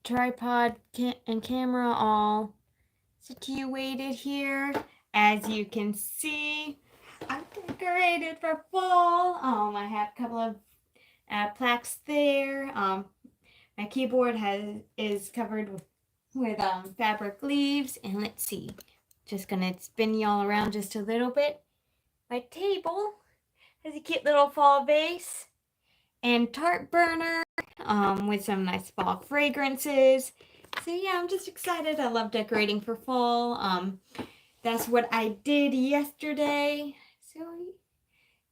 tripod and camera all situated here. As you can see, I'm decorated for fall. I have a couple of plaques there. My keyboard is covered with fabric leaves, and let's see. Just gonna spin y'all around just a little bit. My table has a cute little fall vase and tart burner with some nice fall fragrances. So yeah, I'm just excited. I love decorating for fall. That's what I did yesterday. So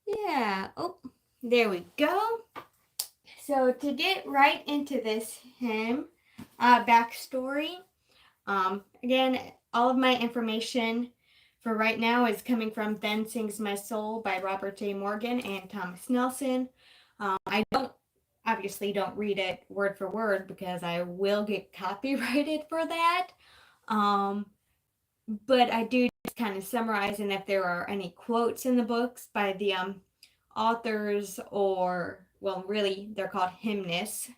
yeah. Oh, there we go. So to get right into this hymn backstory, again, all of my information for right now is coming from Then Sings My Soul by Robert J. Morgan and Thomas Nelson. I obviously don't read it word for word because I will get copyrighted for that. But I do just kind of summarize, and if there are any quotes in the books by the authors, or, well, really, they're called hymnists,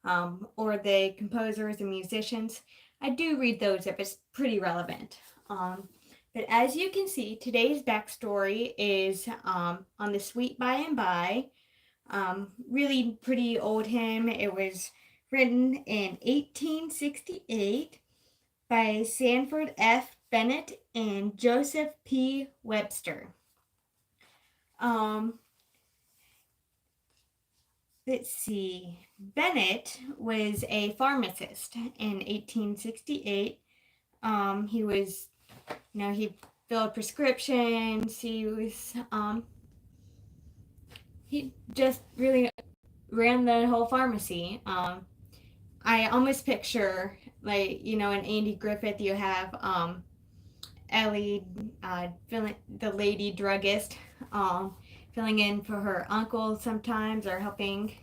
or the composers and musicians, I do read those if it's pretty relevant. But as you can see, today's backstory is on the Sweet By and By. Really pretty old hymn. It was written in 1868 by Sanford F. Bennett and Joseph P. Webster. Let's see. Bennett was a pharmacist in 1868. He was, he filled prescriptions. He just really ran the whole pharmacy. I almost picture, like, in Andy Griffith, you have Ellie, the lady druggist, filling in for her uncle sometimes, or helping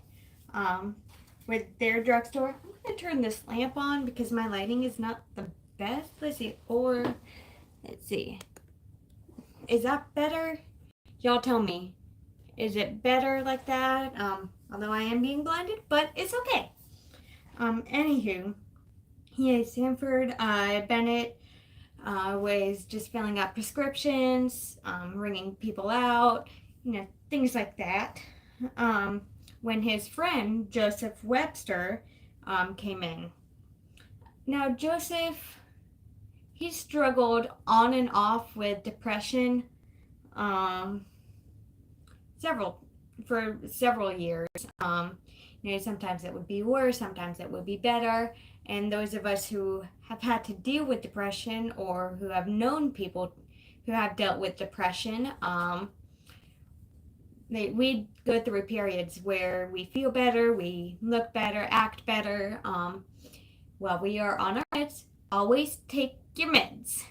with their drugstore. I'm going to turn this lamp on because my lighting is not the best. Let's see. Is that better? Y'all tell me. Is it better like that? Although I am being blinded, but it's okay. Anywho, Sanford Bennett was just filling out prescriptions, ringing people out, things like that. When his friend Joseph Webster came in. Now Joseph, he struggled on and off with depression for several years. Sometimes it would be worse, sometimes it would be better. And those of us who have had to deal with depression, or who have known people who have dealt with depression, we go through periods where we feel better, we look better, act better. While we are on our meds, always take your meds.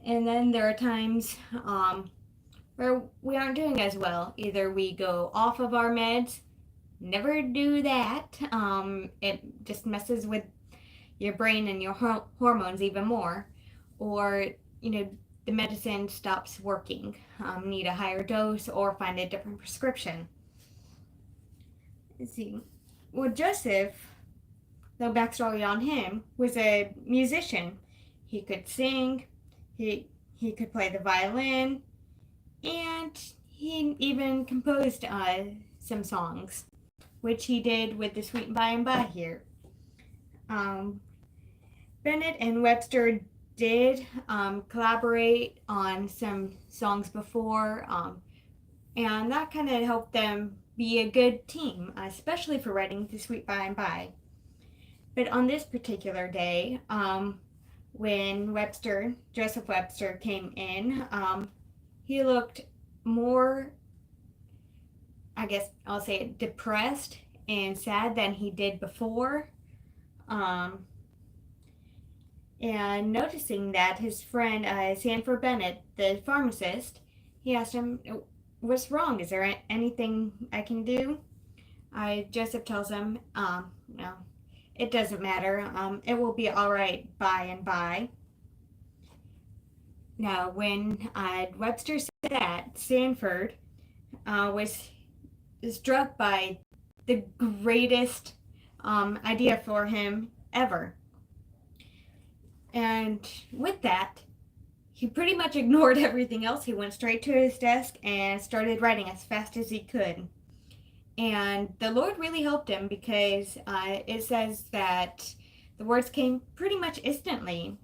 And then there are times where we aren't doing as well. Either we go off of our meds. Never do that. It just messes with your brain and your hormones even more. Or, the medicine stops working. Need a higher dose or find a different prescription. Let's see. Well, Joseph, the backstory on him, was a musician. He could sing, he could play the violin, and he even composed some songs, which he did with the Sweet By and By here. Bennett and Webster did collaborate on some songs before, and that kind of helped them be a good team, especially for writing the Sweet By and By. But on this particular day, when Joseph Webster came in, he looked more, I guess I'll say, depressed and sad than he did before. And noticing that, his friend Sanford Bennett, the pharmacist, he asked him, "What's wrong? Is there anything I can do?" Joseph tells him, "No, it doesn't matter. It will be all right by and by." Now, when Webster said that, Sanford was struck by the greatest idea for him ever. And with that, he pretty much ignored everything else. He went straight to his desk and started writing as fast as he could. And the Lord really helped him because it says that the words came pretty much instantly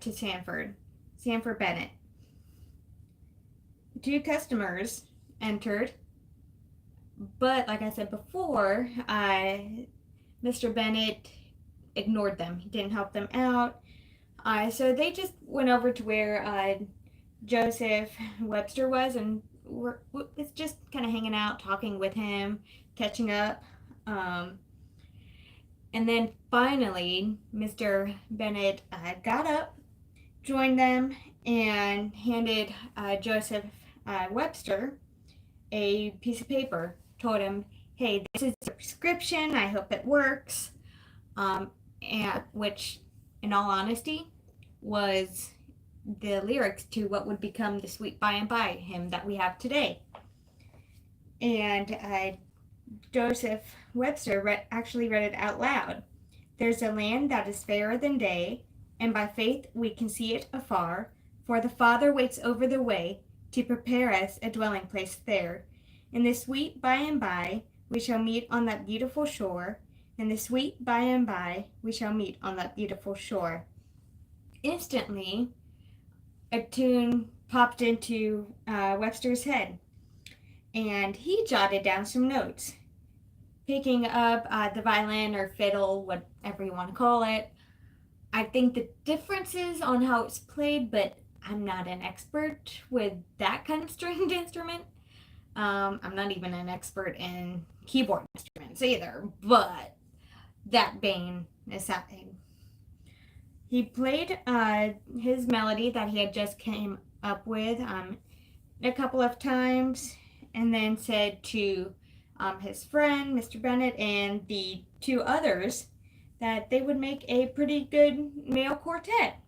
to Sanford Bennett. 2 customers entered, but like I said before, Mr. Bennett ignored them. He didn't help them out. So they just went over to where Joseph Webster was and was just kind of hanging out, talking with him, catching up. And then finally, Mr. Bennett got up, joined them, and handed Joseph Webster a piece of paper. Told him, "Hey, this is your prescription. I hope it works." And which, in all honesty, was the lyrics to what would become the Sweet By and By hymn that we have today. And Joseph Webster actually read it out loud. "There's a land that is fairer than day, and by faith we can see it afar, for the Father waits over the way to prepare us a dwelling place there. In the sweet by and by we shall meet on that beautiful shore. In the sweet by and by we shall meet on that beautiful shore." Instantly, a tune popped into Webster's head, and he jotted down some notes, picking up the violin or fiddle, whatever you want to call it. I think the differences on how it's played, but I'm not an expert with that kind of stringed instrument. I'm not even an expert in keyboard instruments either, but that being aside, he played his melody that he had just came up with a couple of times, and then said to his friend, Mr. Bennett, and the 2 others that they would make a pretty good male quartet.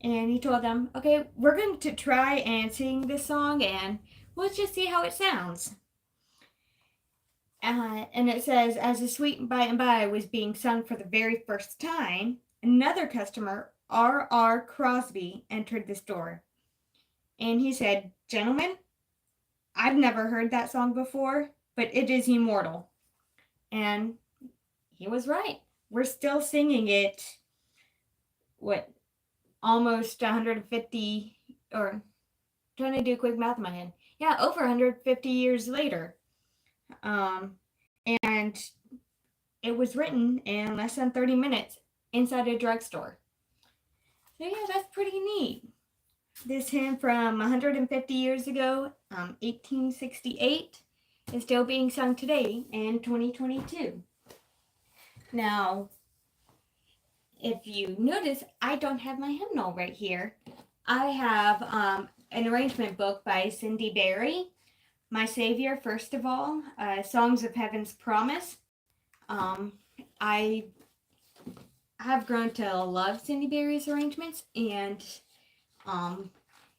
And he told them, "Okay, we're going to try and sing this song, and let's just see how it sounds." And it says, as the Sweet By and By was being sung for the very first time, another customer, R.R. Crosby, entered the store. And he said, "Gentlemen, I've never heard that song before, but it is immortal." And he was right. We're still singing it, almost 150, or trying to do quick math in my head. Yeah, over 150 years later. And it was written in less than 30 minutes inside a drugstore. So yeah, that's pretty neat. This hymn from 150 years ago, 1868, is still being sung today in 2022. Now, if you notice, I don't have my hymnal right here. I have an arrangement book by Cindy Berry, My Savior, First of All, Songs of Heaven's Promise. I have grown to love Cindy Berry's arrangements, and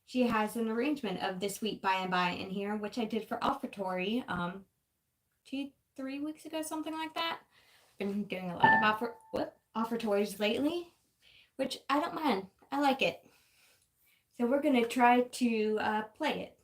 she has an arrangement of the Sweet By and By in here, which I did for offertory 2-3 weeks ago, something like that. I've been doing a lot of offertories lately, which I don't mind. I like it. So we're going to try to play it.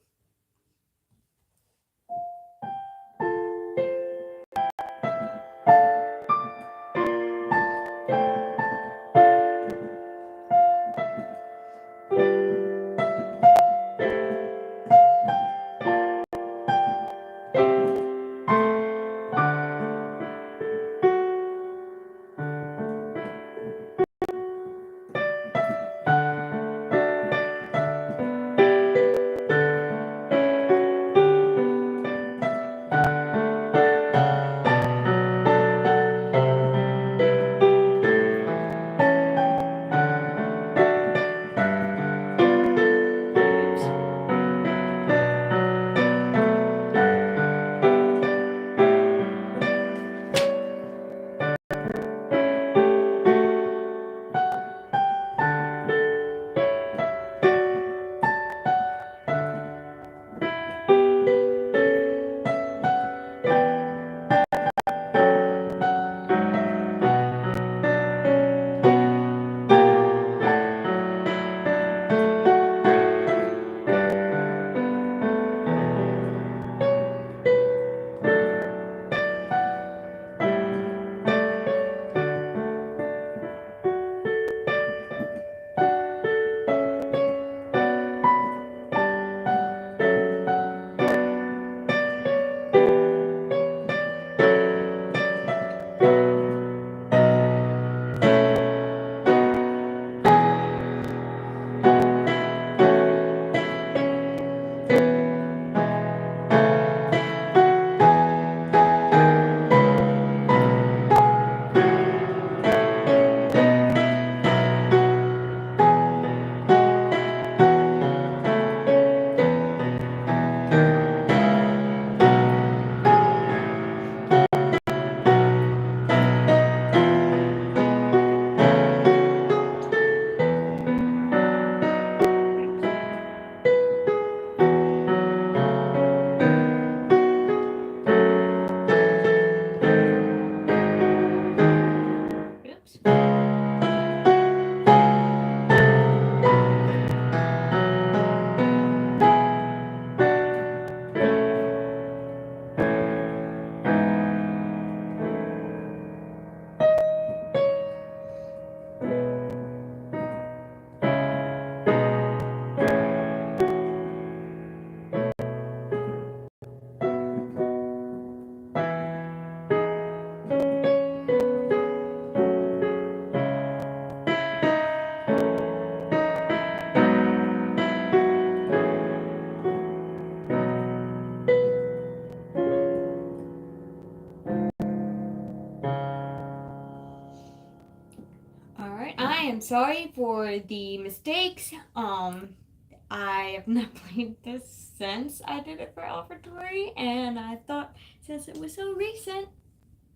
Alright, I am sorry for the mistakes. I have not played this since I did it for offertory, and I thought since it was so recent,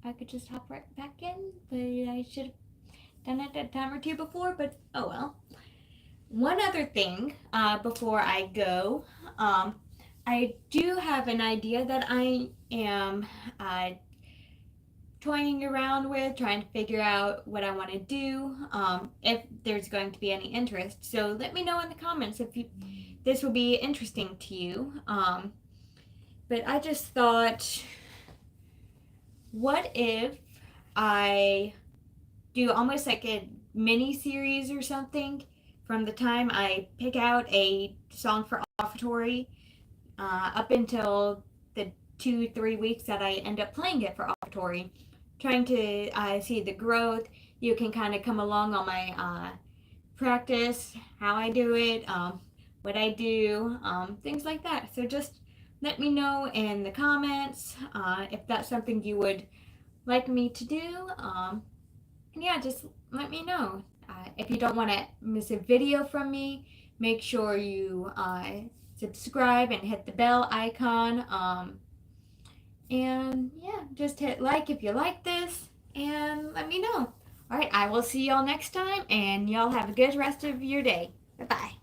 I could just hop right back in, but I should have done it a time or two before, but oh well. One other thing before I go, I do have an idea that I am toying around with, trying to figure out what I want to do, if there's going to be any interest. So let me know in the comments if this will be interesting to you. But I just thought, what if I do almost like a mini series or something from the time I pick out a song for offertory up until the 2-3 weeks that I end up playing it for offertory, trying to see the growth. You can kind of come along on my practice, how I do it, what I do, things like that. So just let me know in the comments if that's something you would like me to do. And yeah, just let me know. If you don't want to miss a video from me, make sure you subscribe and hit the bell icon. And yeah, just hit like if you like this and let me know. All right, I will see y'all next time, and y'all have a good rest of your day. Bye bye.